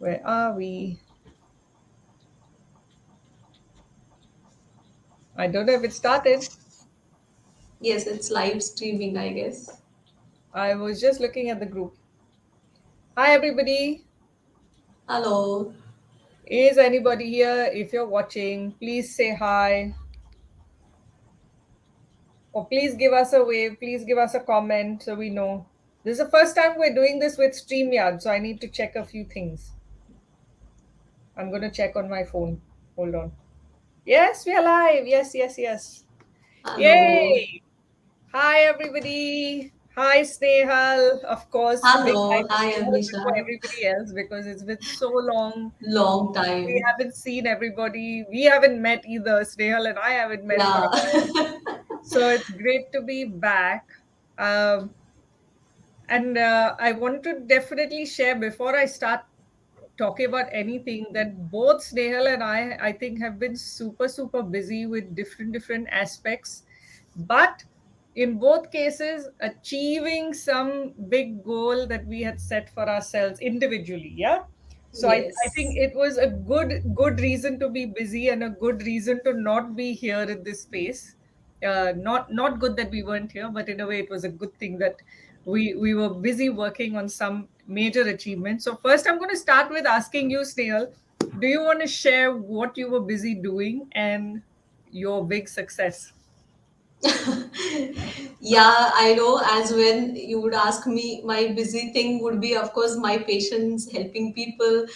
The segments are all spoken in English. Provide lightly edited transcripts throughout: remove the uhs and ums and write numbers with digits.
Where are we? I don't know if it started. Yes, it's live streaming, I guess. I was just looking at the group. Hi, everybody. Hello. Is anybody here? If you're watching, please say hi. Or please give us a wave. Please give us a comment so we know. This is the first time we're doing this with StreamYard, so I need to check a few things. I'm going to check on my phone. Hold on. Yes, we are live. Yes, yes, yes. Hello. Yay! Hi, everybody. Hi, Snehal. Of course, big hi Hello. to Hi, Snehal before Amisha. everybody else because it's been so long. Long We time. haven't seen everybody. We haven't met either. Snehal and I haven't met for a Yeah. while. So it's great to be back. Um, and I want to definitely share before I start talking about anything that both Snehal and I think, have been super, super busy with different aspects. But in both cases, achieving some big goal that we had set for ourselves individually. Yeah. So I think Yes. it was a good reason to be busy and a good reason to not be here in this space. Not good that we weren't here, but in a way it was a good thing that we were busy working on some major achievements. So first I'm going to start with asking you, Snehal, do you want to share what you were busy doing and your big success? Yeah, I know. As when you would ask me, my busy thing would be, of course, my patients, helping people,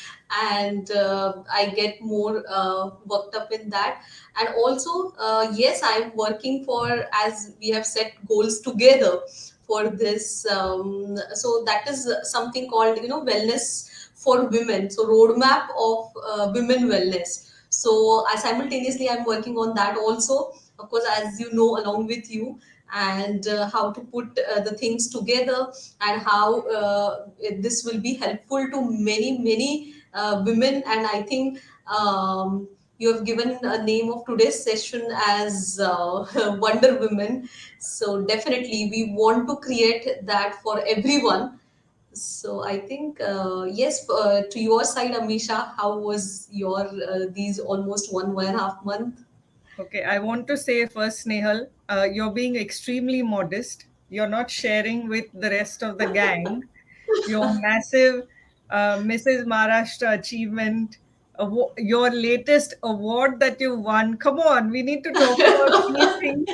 and I get more worked up in that. And also, yes, I'm working for, as we have set goals together for this. So that is something called, wellness for women. So roadmap of women wellness. So I simultaneously I'm working on that also, of course, as you know, along with you, and how to put the things together, and how this will be helpful to many women. And I think you have given a name of today's session as Wonder Women. So definitely we want to create that for everyone. So I think yes, to your side, Amisha, how was your these almost 1.5 month? Okay, I want to say first, Snehal, you're being extremely modest. You're not sharing with the rest of the gang your massive Mrs. Maharashtra achievement, your latest award that you won. Come on, we need to talk about these things.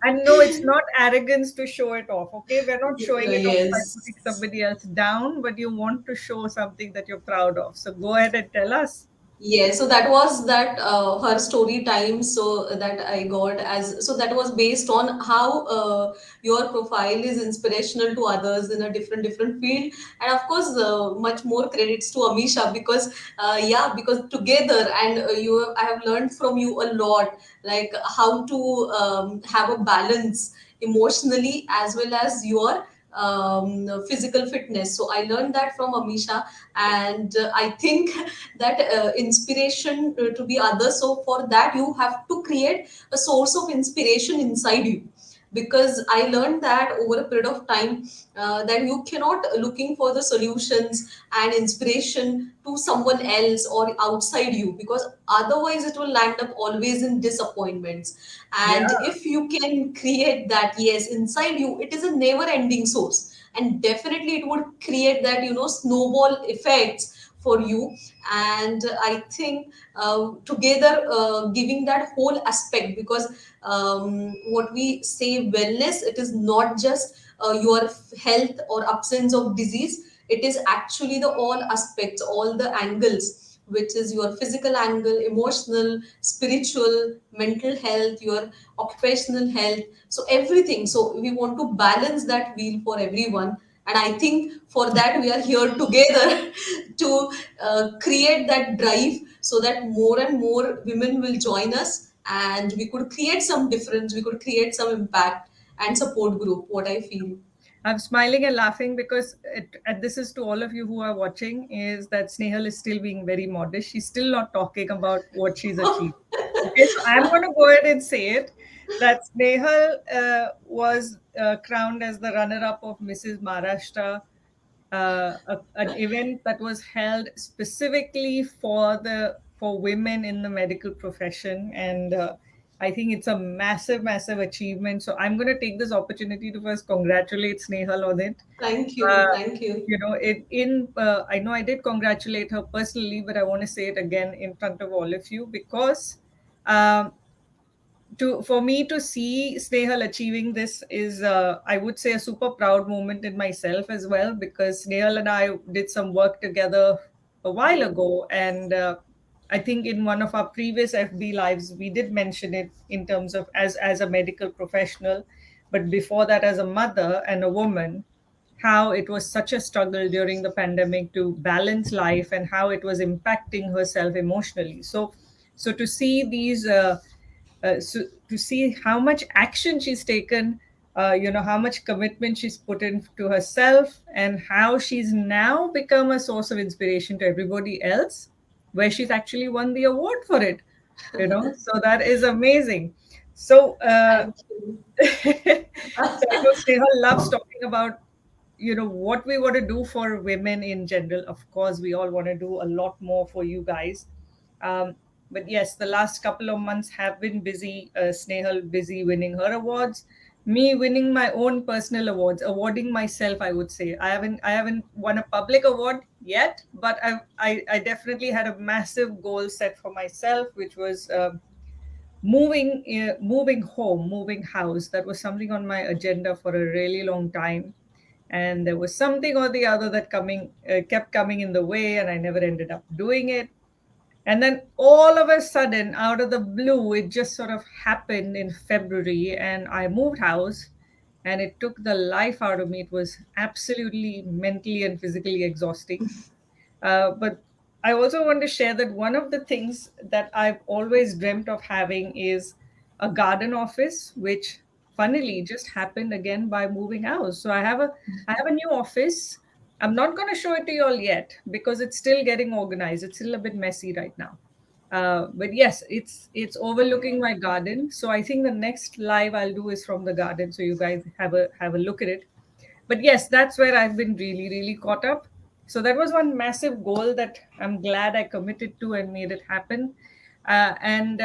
And no, it's not arrogance to show it off, okay? We're not showing it off by putting Yes. somebody else down, but you want to show something that you're proud of. So go ahead and tell us. Yeah, so that was that her story time. So that I got as, so that was based on how your profile is inspirational to others in a different field, and of course much more credits to Amisha, because because together, and I have learned from you a lot, like how to have a balance emotionally as well as your physical fitness. So I learned that from Amisha, and I think that inspiration to be others. So for that you have to create a source of inspiration inside you, because I learned that over a period of time, that you cannot looking for the solutions and inspiration to someone else or outside you, because otherwise it will land up always in disappointments. Yeah. And if you can create that, yes, inside you, it is a never ending source, and definitely it would create that, snowball effects for you. And I think together giving that whole aspect, because what we say wellness, it is not just your health or absence of disease. It is actually the all aspects, all the angles, which is your physical angle, emotional, spiritual, mental health, your occupational health, so everything. So we want to balance that wheel for everyone, and I think for that we are here together to create that drive, so that more and more women will join us, and we could create some difference, we could create some impact and support group, what I feel. I'm smiling and laughing because and this is to all of you who are watching, is that Snehal is still being very modest. She's still not talking about what she's achieved. Okay, so I'm going to go ahead and say it that Snehal was crowned as the runner-up of Mrs. Maharashtra an event that was held specifically for women in the medical profession, and I think it's a massive, massive achievement. So I'm going to take this opportunity to first congratulate Snehal on it. Thank you. Uh, Thank you. I know I did congratulate her personally, but I want to say it again in front of all of you because um, to for me to see Snehal achieving this is, I would say, a super proud moment in myself as well, because Snehal and I did some work together a while ago, and I think in one of our previous FB lives we did mention it in terms of as a medical professional, but before that as a mother and a woman, how it was such a struggle during the pandemic to balance life and how it was impacting herself emotionally. So to see these so to see how much action she's taken, how much commitment she's put into herself, and how she's now become a source of inspiration to everybody else, where she's actually won the award for it. So that is amazing. So Thank you. so I know Snehal loves talking about what we want to do for women in general. Of course, we all want to do a lot more for you guys. um, but yes, the last couple of months have been busy. Snehal busy winning her awards, me winning my own personal awards, awarding myself. I would say I haven't won a public award yet, but I definitely had a massive goal set for myself, which was moving home, moving house. That was something on my agenda for a really long time, and there was something or the other that kept coming in the way, and I never ended up doing it. And then all of a sudden, out of the blue, it just sort of happened in February, and I moved house, and it took the life out of me. It was absolutely mentally and physically exhausting. But I also want to share that one of the things that I've always dreamt of having is a garden office, which funnily just happened again by moving house. So I have a new office. I'm not going to show it to you all yet because it's still getting organized. It's still a bit messy right now. But yes, it's overlooking my garden. So I think the next live I'll do is from the garden, so you guys have a look at it. But yes, that's where I've been really, really caught up. So that was one massive goal that I'm glad I committed to and made it happen. And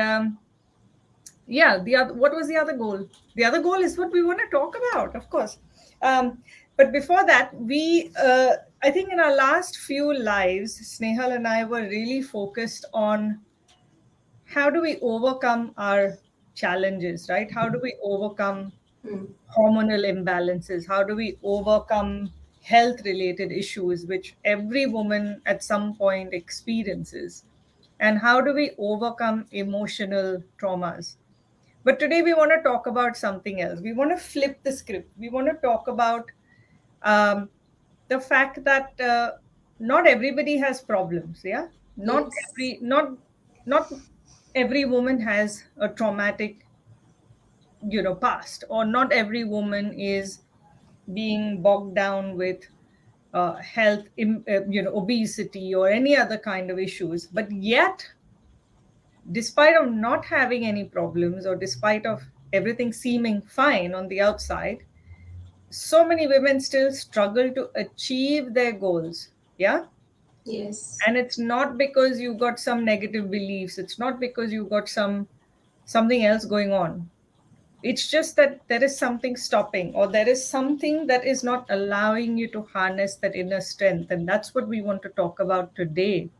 yeah, what was the other goal? The other goal is what we want to talk about, of course. Um, but before that, I think in our last few lives, Snehal and I were really focused on how do we overcome our challenges, right? How do we overcome Hmm. hormonal imbalances? How do we overcome health related issues, which every woman at some point experiences? And how do we overcome emotional traumas? But today we want to talk about something else. We want to flip the script. We want to talk about um, the fact that not everybody has problems. Yeah, not Yes. every not every woman has a traumatic past, or not every woman is being bogged down with obesity or any other kind of issues. But yet, despite of not having any problems, or despite of everything seeming fine on the outside, so many women still struggle to achieve their goals. Yeah. Yes. And it's not because you got some negative beliefs, it's not because you got something else going on. It's just that there is something stopping, or there is something that is not allowing you to harness that inner strength. And that's what we want to talk about today.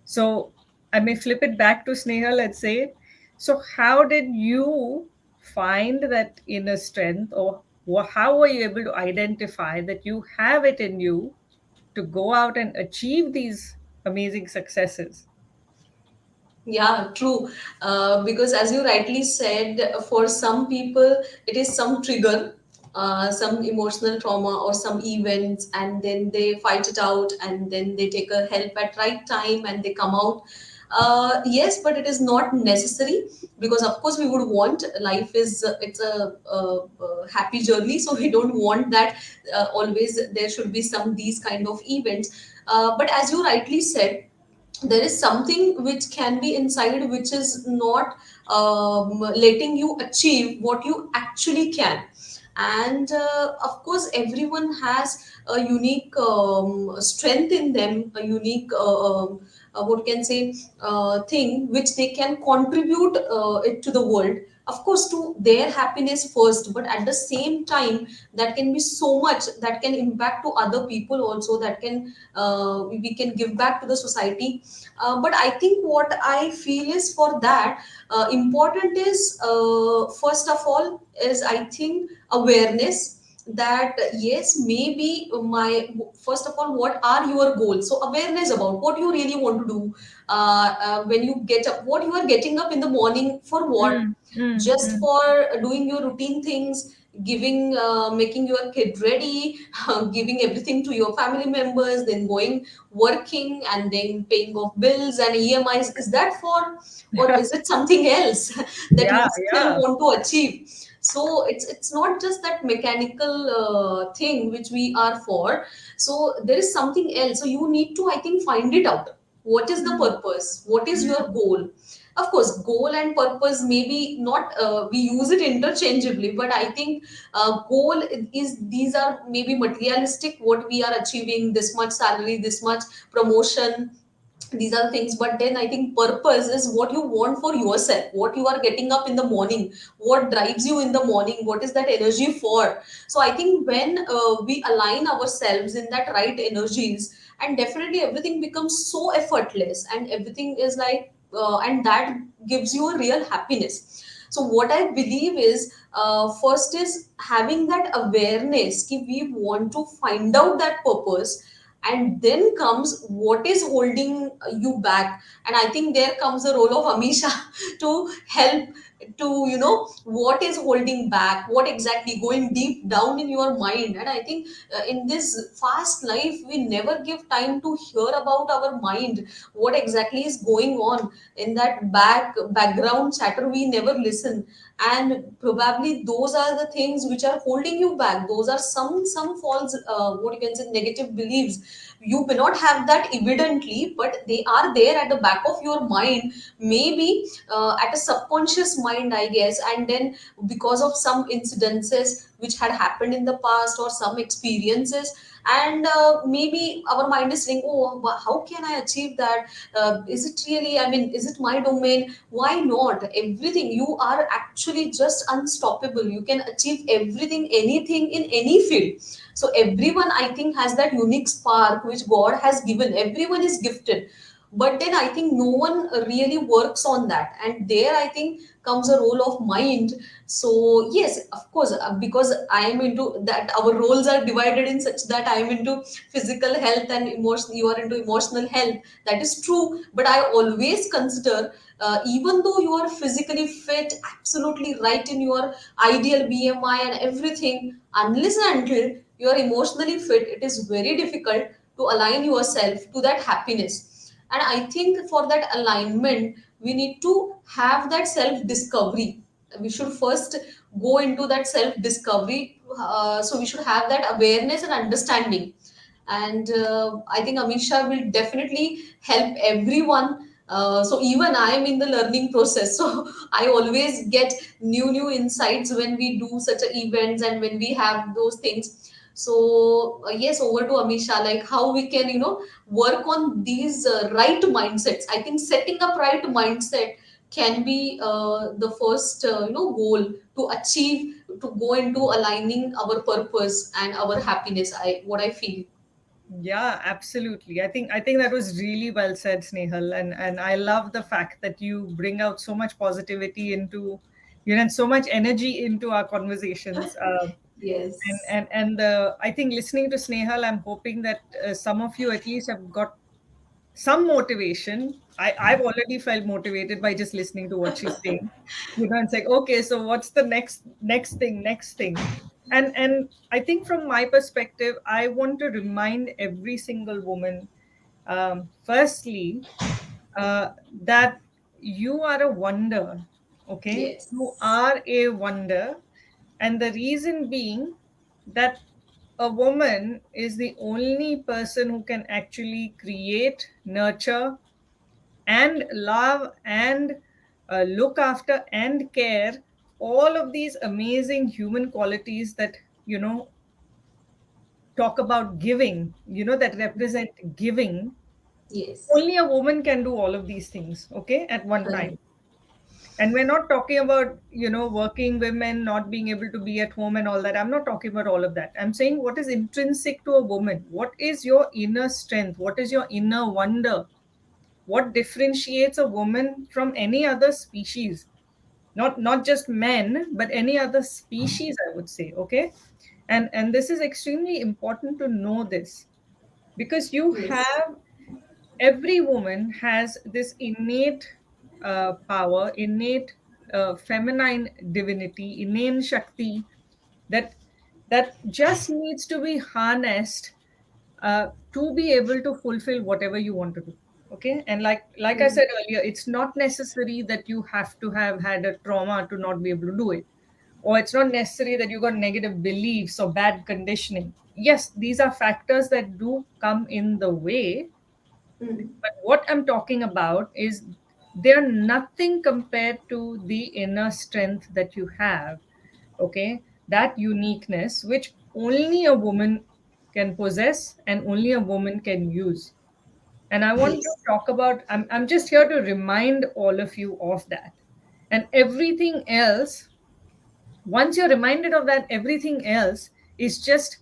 So I may flip it back to Sneha, let's say. So, how did you find that inner strength, or how were you able to identify that you have it in you to go out and achieve these amazing successes? Yeah, true. Because as you rightly said, for some people, it is some trigger, some emotional trauma or some events, and then they fight it out, and then they take a help at right time, and they come out. Yes, but it is not necessary, because of course we would want life is it's a happy journey, so we don't want that always there should be some these kind of events. But as you rightly said, there is something which can be inside which is not letting you achieve what you actually can. And of course everyone has a unique strength in them, a unique what can say thing which they can contribute it to the world, of course to their happiness first, but at the same time that can be so much that can impact to other people also, that can we can give back to the society. But I think what I feel is for that important is first of all is I think awareness, that yes maybe my, first of all what are your goals, so awareness about what you really want to do, when you get up, what you are getting up in the morning for, what, Mm, mm, just mm. for doing your routine things, giving making your kid ready, giving everything to your family members, then going working and then paying off bills and emis, is that for, or is it something else that Yeah, you still yeah. want to achieve? So it's not just that mechanical thing which we are for, so there is something else, so you need to I think find it out, what is the Mm, purpose, what is your mm. goal. Of course goal and purpose maybe not we use it interchangeably, but I think goal is, these are maybe materialistic, what we are achieving, this much salary, this much promotion, these are the things. But then I think purpose is what you want for yourself, what you are getting up in the morning, what drives you in the morning, what is that energy for. So I think when we align ourselves in that right energies, and definitely everything becomes so effortless, and everything is like and that gives you a real happiness. So what I believe is first is having that awareness ki we want to find out that purpose, and then comes what is holding you back. And I think there comes the role of Amisha to help, to what is holding back, what exactly, going deep down in your mind. And I think in this fast life we never give time to hear about our mind, what exactly is going on in that background chatter, we never listen. And probably those are the things which are holding you back, those are some false what you can say negative beliefs. You may not have that evidently, but they are there at the back of your mind, maybe at a subconscious mind I guess. And then because of some incidences which had happened in the past, or some experiences, and maybe our mind is saying, oh how can I achieve that, is it really, I mean, is it my domain, why not, everything, you are actually just unstoppable, you can achieve everything, anything in any field. So everyone I think has that unique spark which God has given, everyone is gifted. But then I think no one really works on that, and there I think comes a role of mind. So yes, of course, because I am into that, our roles are divided in such that I am into physical health and emotion, you are into emotional health, that is true. But I always consider even though you are physically fit, absolutely right in your ideal BMI and everything, unless and until you are emotionally fit, it is very difficult to align yourself to that happiness. And I think for that alignment, we need to have that self discovery. We should first go into that self discovery. So we should have that awareness and understanding. And I think Amisha will definitely help everyone. So even I am in the learning process, so I always get new insights when we do such a events and when we have those things. So yes, over to Amisha, like how we can work on these right mindsets. I think setting up right mindset can be the first goal to achieve, to go into aligning our purpose and our happiness. I what I feel. Yeah, absolutely. I think that was really well said, Snehal, and I love the fact that you bring out so much positivity into, and so much energy into our conversations. Yes. And I think listening to Snehal, I'm hoping that some of you at least have got some motivation. I've already felt motivated by just listening to what she's saying. And it's like, okay, so what's the next thing? And I think from my perspective, I want to remind every single woman, firstly, that you are a wonder. Okay, you Yes. are a wonder, and the reason being that a woman is the only person who can actually create, nurture, and love and look after and care all of these amazing human qualities that, you know, talk about giving, that represent giving, Yes. only a woman can do all of these things, okay, at one time. Correct. And we're not talking about, working women not being able to be at home and all that. I'm not talking about all of that. I'm saying what is intrinsic to a woman. What is your inner strength? What is your inner wonder? What differentiates a woman from any other species? Not just men, but any other species, I would say, okay? And this is extremely important to know this, because you Yes. have every woman has this innate power, innate feminine divinity, innate shakti, that just needs to be harnessed to be able to fulfill whatever you want to do. Okay, and like I Mm. said earlier, it's not necessary that you have to have had a trauma to not be able to do it, or it's not necessary that you got negative beliefs or bad conditioning. Yes, these are factors that do come in the way, Mm. but what I'm talking about is they're nothing compared to the inner strength that you have. Okay. That uniqueness, which only a woman can possess and only a woman can use. And I want to Yes. talk about, I'm just here to remind all of you of that. And everything else, once you're reminded of that, everything else is just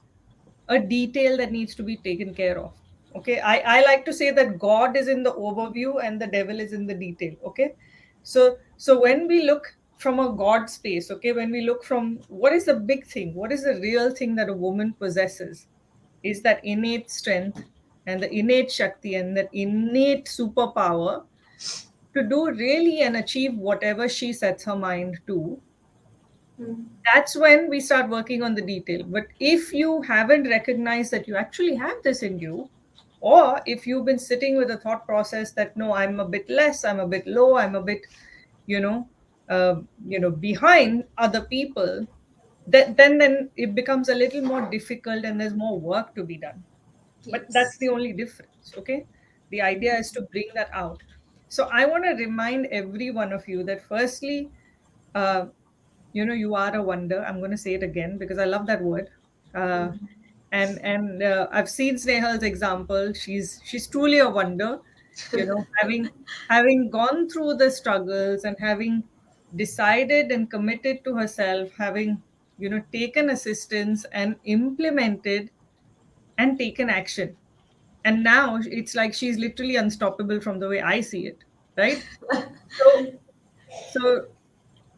a detail that needs to be taken care of. Okay, I like to say that God is in the overview and the devil is in the detail. Okay, so when we look from a God space, okay, when we look from what is the big thing, what is the real thing that a woman possesses, is that innate strength and the innate shakti and that innate superpower to do really and achieve whatever she sets her mind to. Mm. That's when we start working on the detail. But if you haven't recognized that you actually have this in you, or if you've been sitting with a thought process that no, I'm a bit less, I'm a bit low, I'm a bit, you know, behind other people, then it becomes a little more difficult and there's more work to be done. But that's the Yes. only difference. Okay, the idea is to bring that out. So I want to remind every one of you that firstly, uh, you are a wonder. I'm going to say it again because I love that word. uh, and I've seen Snehal's example. She's truly a wonder, having gone through the struggles and having decided and committed to herself, having taken assistance and implemented and taken action. And now it's like she's literally unstoppable from the way I see it, right? So so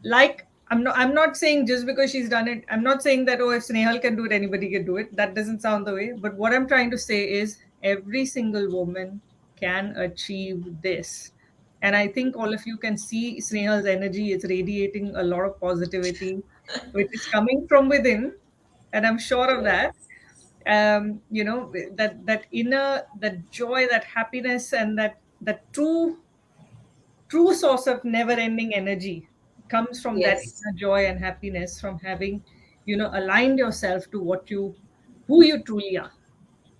like, I'm not saying just because she's done it, I'm not saying that, oh, if Snehal can do it, anybody can do it. That doesn't sound the way. But what I'm trying to say is every single woman can achieve this. And I think all of you can see Snehal's energy. It's radiating a lot of positivity, which is coming from within, and I'm sure of Yes. that. That inner, that joy, that happiness, and that true source of never ending energy comes from that Yes. inner joy and happiness, from having aligned yourself to who you truly are.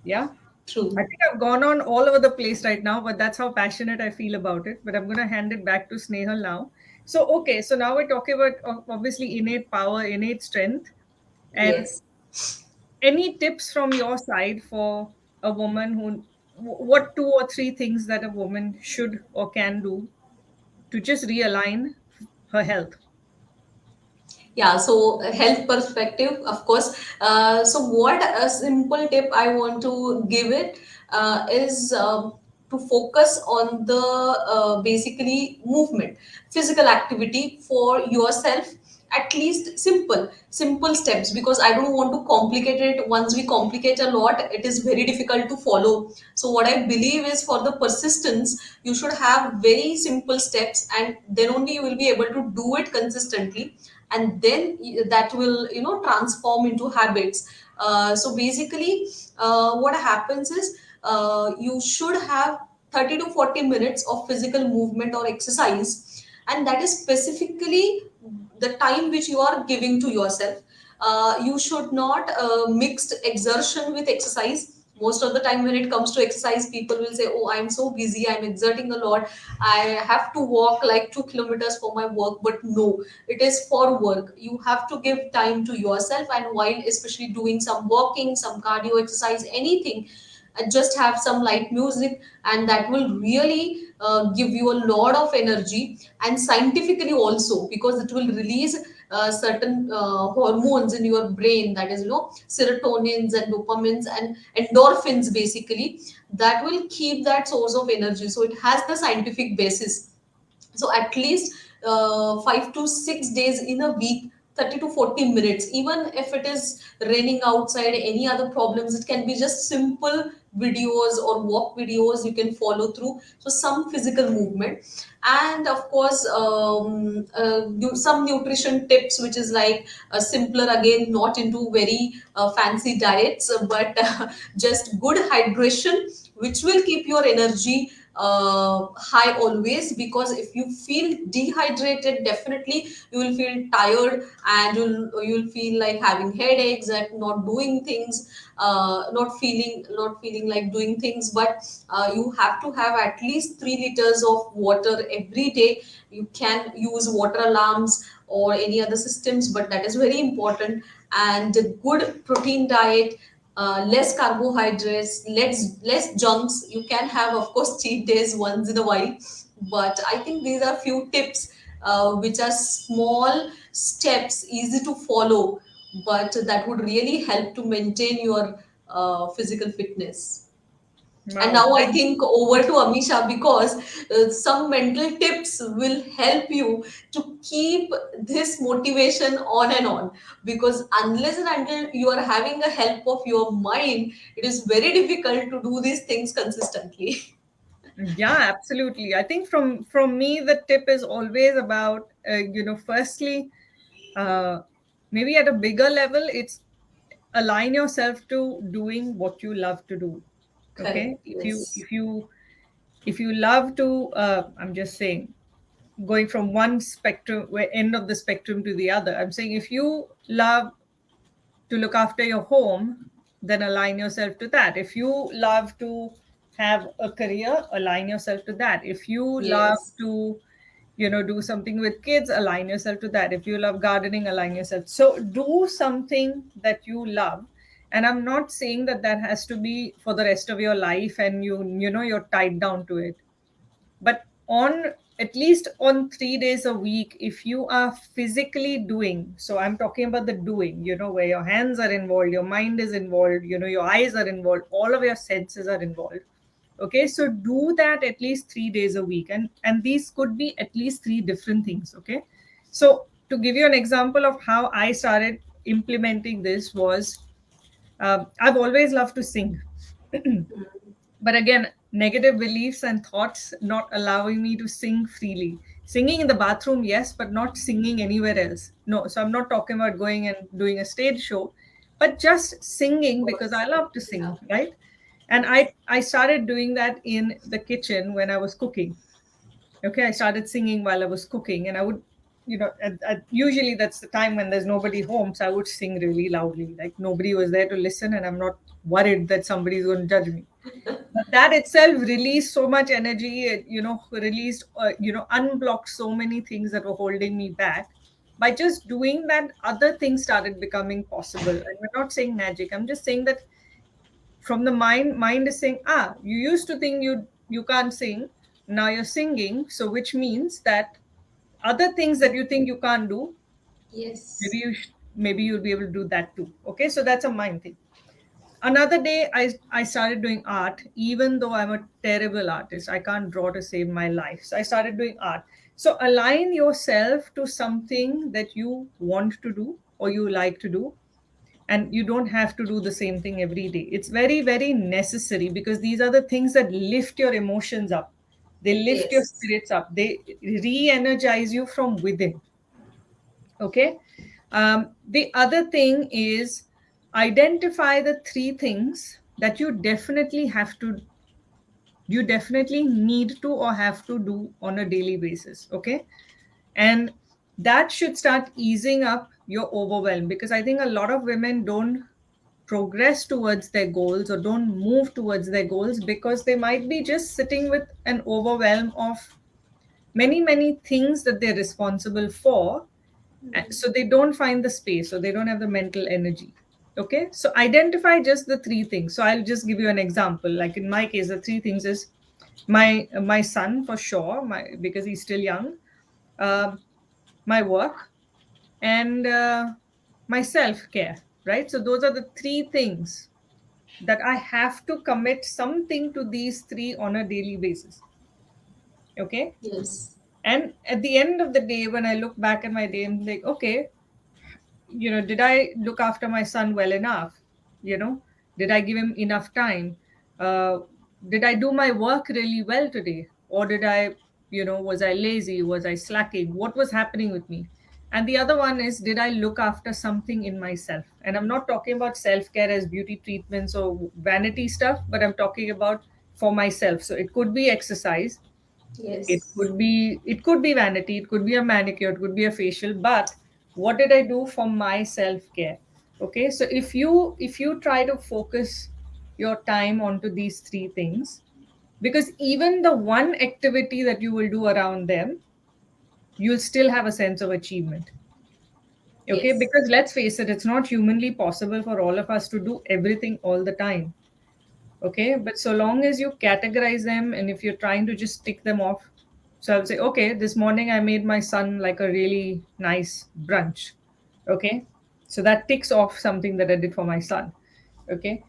Yeah, I True. think I've gone on all over the place right now, but that's how passionate I feel about it. But I'm going to hand it back to Snehal now. So okay, so now we're talking about obviously innate power, innate strength. And Yes. any tips from your side for a woman who, what two or three things that a woman should or can do to just realign her health? Yeah, so health perspective, of course. So what a simple tip I want to give it is to focus on the basically movement, physical activity for yourself, at least simple steps, because I don't want to complicate it. Once we complicate a lot, it is very difficult to follow. So what I believe is, for the persistence, you should have very simple steps, and then only you will be able to do it consistently, and then that will transform into habits. So basically, what happens is, you should have 30 to 40 minutes of physical movement or exercise, and that is specifically the time which you are giving to yourself. You should not mix exertion with exercise. Most of the time when it comes to exercise, people will say, oh, I'm so busy, I'm exerting a lot, I have to walk like 2 kilometers for my work. But no, it is for work. You have to give time to yourself, and while especially doing some walking, some cardio exercise, anything, just have some light music, and that will really give you a lot of energy. And scientifically also, because it will release certain hormones in your brain, that is, serotonins and dopamines and endorphins basically, that will keep that source of energy. So it has the scientific basis. So at least 5 to 6 days in a week, 30 to 40 minutes, even if it is raining outside, any other problems, it can be just simple videos or walk videos you can follow through. So some physical movement, and of course some nutrition tips, which is like simpler, again, not into very fancy diets, but just good hydration, which will keep your energy high always. Because if you feel dehydrated, definitely you will feel tired, and you'll feel like having headaches and not doing things, not feeling like doing things. But you have to have at least 3 liters of water every day. You can use water alarms or any other systems, but that is very important. And a good protein diet, less carbohydrates, less junks. You can have, of course, cheat days once in a while, but I think these are few tips which are small steps, easy to follow, but that would really help to maintain your physical fitness. And Wow. now I think over to Amisha, because some mental tips will help you to keep this motivation on and on. Because unless and until you are having a help of your mind, it is very difficult to do these things consistently. Yeah, absolutely. I think from me, the tip is always about firstly, uh, maybe at a bigger level, it's align yourself to doing what you love to do. Okay, Correct. Yes. if you love to, I'm just saying, going from one spectrum, where end of the spectrum to the other. I'm saying if you love to look after your home, then align yourself to that. If you love to have a career, align yourself to that. If you love Yes. to, do something with kids, align yourself to that. If you love gardening, align yourself. So do something that you love. And I'm not saying that that has to be for the rest of your life and you're tied down to it, but on at least on 3 days a week, if you are physically doing, so I'm talking about the doing, where your hands are involved, your mind is involved, your eyes are involved, all of your senses are involved. Okay, so do that at least 3 days a week, and these could be at least three different things. Okay, so to give you an example of how I started implementing this was, I've always loved to sing. But again, negative beliefs and thoughts not allowing me to sing freely. Singing in the bathroom, yes, but not singing anywhere else. No, so I'm not talking about going and doing a stage show, but just Of singing because I course. love to Yeah. sing, right? And Yes. I started doing that in the kitchen when I was cooking. Okay, I started singing while I was cooking, and I would, usually that's the time when there's nobody home, so I would sing really loudly, like nobody was there to listen, and I'm not worried that somebody's going to judge me. But that itself released so much energy. It, released, unblocked so many things that were holding me back. By just doing that, other things started becoming possible. And we're not saying magic. I'm just saying that from the mind is saying, you used to think you can't sing, now you're singing. So which means that other things that you think you can't do, Yes. maybe you'll be able to do that too. Okay, so that's a mind thing. Another day I started doing art, even though I'm a terrible artist. I can't draw to save my life, so I started doing art. So align yourself to something that you want to do or you like to do, and you don't have to do the same thing every day. It's very, very necessary, because these are the things that lift your emotions up, they lift your Yes. spirits up, they re-energize you from within. Okay. The other thing is, identify the three things that you definitely need to or have to do on a daily basis. Okay. And that should start easing up your overwhelm, because I think a lot of women don't progress towards their goals or don't move towards their goals because they might be just sitting with an overwhelm of many, many things that they're responsible for. So they don't find the space or they don't have the mental energy. Okay. So identify just the three things. So I'll just give you an example. Like in my case, the three things is my son for sure, because he's still young, um, my work, and my self care. Right. So those are the three things that I have to commit something to these three on a daily basis. Okay. Yes. And at the end of the day, when I look back at my day, I'm like, okay, did I look after my son well enough? Did I give him enough time? uh, did I do my work really well today, or did I, was I lazy, was I slacking, what was happening with me? And the other one is, did I look after something in myself? And I'm not talking about self-care as beauty treatments or vanity stuff, but I'm talking about for myself. So it could be exercise, Yes. it could be vanity, it could be a manicure, it could be a facial, but what did I do for my self-care? Okay, so if you try to focus your time onto these three things, because even the one activity that you will do around them, you'll still have a sense of achievement. Okay, Yes. because let's face it, it's not humanly possible for all of us to do everything all the time. Okay, but so long as you categorize them, and if you're trying to just tick them off. So I'll say, okay, this morning I made my son like a really nice brunch. Okay, so that ticks off something that I did for my son. Okay,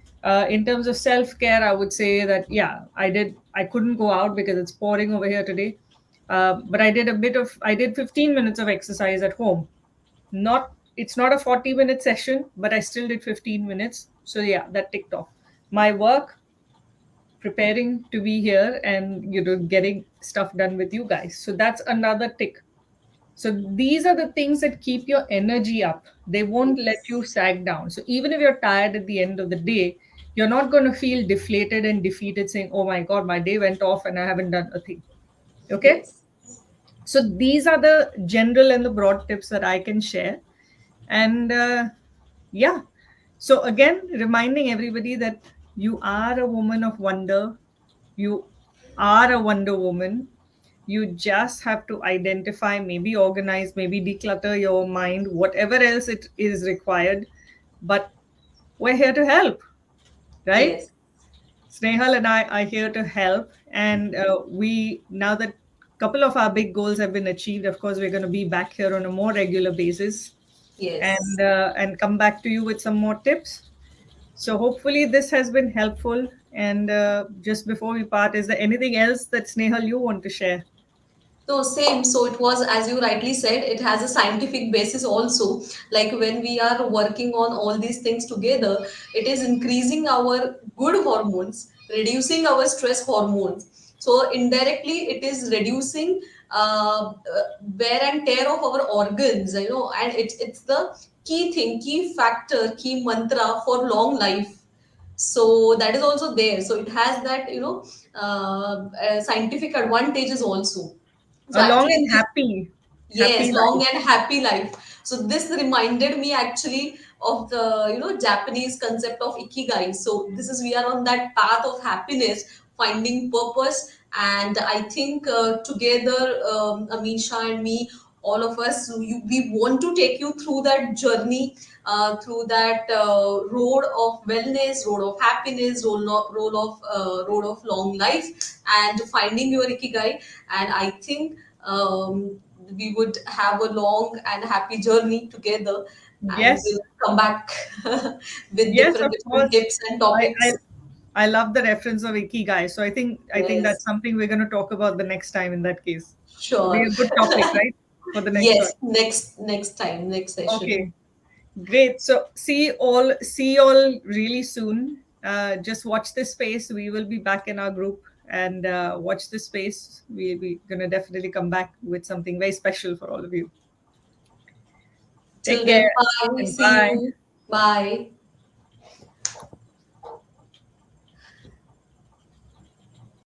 in terms of self-care, I would say that, yeah, I couldn't go out because it's pouring over here today. But I did 15 minutes of exercise at home. Not It's not a 40-minute session, but I still did 15 minutes. So yeah, that ticked off. My work, preparing to be here and getting stuff done with you guys, so that's another tick. So these are the things that keep your energy up. They won't let you Yes. sag down. So even if you're tired at the end of the day, you're not going to feel deflated and defeated saying, oh my god, my day went off and I haven't done a thing. Okay, Yes. so these are the general and the broad tips that I can share. And yeah, so again, reminding everybody that you are a woman of wonder. You are a Wonder Woman. You just have to identify, maybe organize, maybe declutter your mind, whatever else it is required. But we're here to help, right? Yes. Snehal and I are here to help. And now that a couple of our big goals have been achieved, of course, we're going to be back here on a more regular basis, Yes. and come back to you with some more tips. So hopefully this has been helpful. And just before we part, is there anything else that Snehal you want to share? No, same. So it was, as you rightly said, it has a scientific basis also. Like when we are working on all these things together, it is increasing our good hormones, reducing our stress hormones. So indirectly, it is reducing wear and tear of our organs, and it's the key thing, key factor, key mantra for long life. So that is also there. So it has that, scientific advantages also. So A long actually, and this, happy yes, long life. and happy life. So this reminded me actually of the, Japanese concept of ikigai. So this is, we are on that path of happiness, finding purpose, and I think together, Amisha and me, all of us, we want to take you through that journey, through that road of wellness, road of happiness, road of long life, and finding your ikigai. And I think we would have a long and happy journey together, and Yes, we'll come back with yes, different of different course. tips and I, I topics. I love the reference of ikigai. So I think Yes, that's something we're going to talk about the next time. In that case, it'll be sure. a good topic, right, for the next one. Yes, next time, next session. Okay, great. So see you all really soon. Just watch this space. We will be back in our group, and watch this space. We're gonna definitely come back with something very special for all of you. Take Till then, care bye. and See bye. you. Bye.